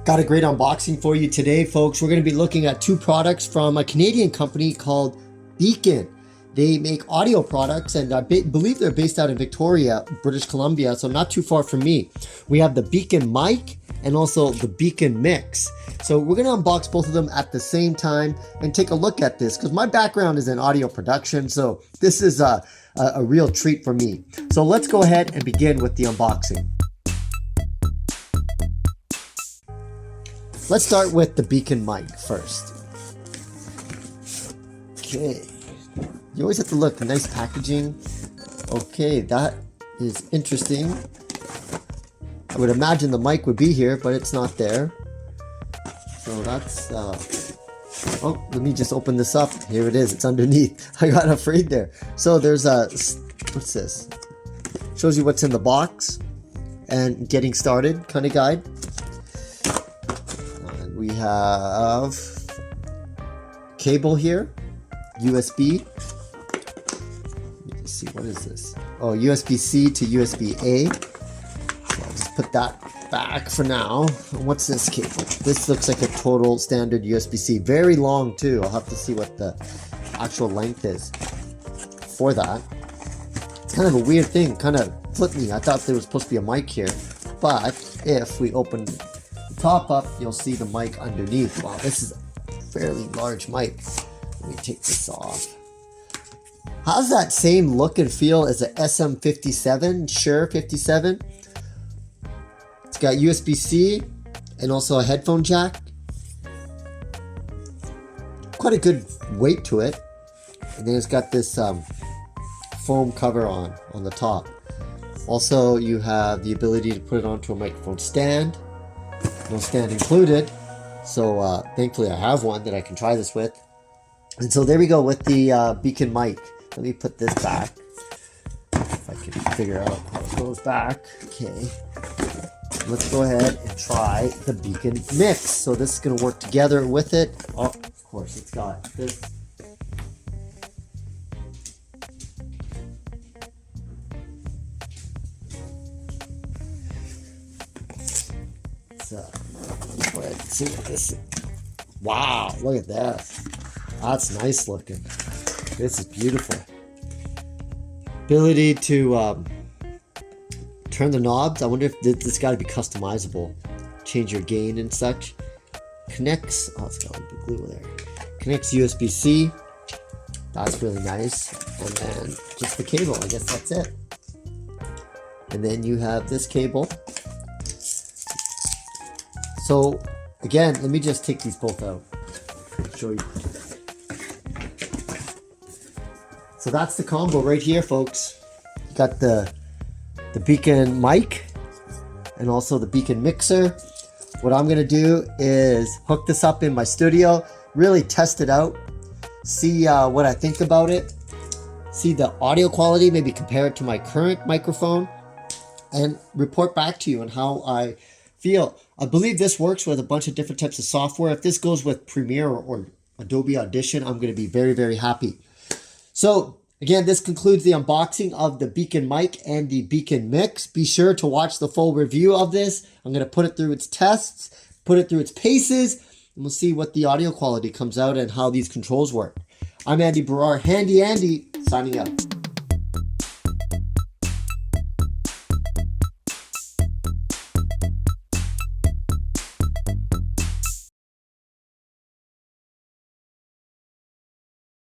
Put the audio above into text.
Got a great unboxing for you today, folks. We're going to be looking at two products from a Canadian company called Beacn. They make audio products, and I believe they're based out in Victoria, British Columbia, so not too far from me. We have the Beacn Mic and also the Beacn Mix. So we're going to unbox both of them at the same time and take a look at this, because my background is in audio production, so this is a real treat for me. So let's go ahead and begin with the unboxing. Let's start with the Beacn Mic first. Okay, you always have to look, nice packaging. Okay, that is interesting. I would imagine the mic would be here, but it's not there. So that's, oh, let me just open this up. Here it is, it's underneath. I got afraid there. So there's a, what's this? Shows you what's in the box and getting started kind of guide. We have cable here, USB. Let me see, what is this? Oh, USB-C to USB-A. So I'll just put that back for now. What's this cable? This looks like a total standard USB-C. Very long too. I'll have to see what the actual length is for that. It's kind of a weird thing, kind of flipped me. I thought there was supposed to be a mic here, but if we open top up, you'll see the mic underneath. Wow, this is a fairly large mic. Let me take this off. How's that same look and feel as a SM57, Shure 57? It's got USB-C and also a headphone jack. Quite a good weight to it. And then it's got this foam cover on the top. Also, you have the ability to put it onto a microphone stand. No stand included, so thankfully I have one that I can try this with. And so there we go with the Beacn Mic. Let me put this back, if I can figure out how it goes back. Okay, let's go ahead and try the Beacn Mix. So this is going to work together with it. Oh, of course, it's got this. So, go ahead and see what this is. Wow, look at that. That's nice looking. This is beautiful. Ability to turn the knobs. I wonder if this got to be customizable. Change your gain and such. Connects. Oh, it's got a big glue there. Connects USB-C. That's really nice. And then just the cable. I guess that's it. And then you have this cable. So again, let me just take these both out. Show you. So that's the combo right here, folks. You got the Beacn Mic and also the Beacn Mixer. What I'm gonna do is hook this up in my studio, really test it out, see what I think about it, see the audio quality, maybe compare it to my current microphone, and report back to you on how I feel. I believe this works with a bunch of different types of software. If this goes with Premiere or Adobe Audition, I'm going to be very, very happy. So again, this concludes the unboxing of the Beacn Mic and the Beacn Mix. Be sure to watch the full review of this. I'm going to put it through its tests, put it through its paces, and we'll see what the audio quality comes out and how these controls work. I'm Andy Baryer, Handy Andy, signing out.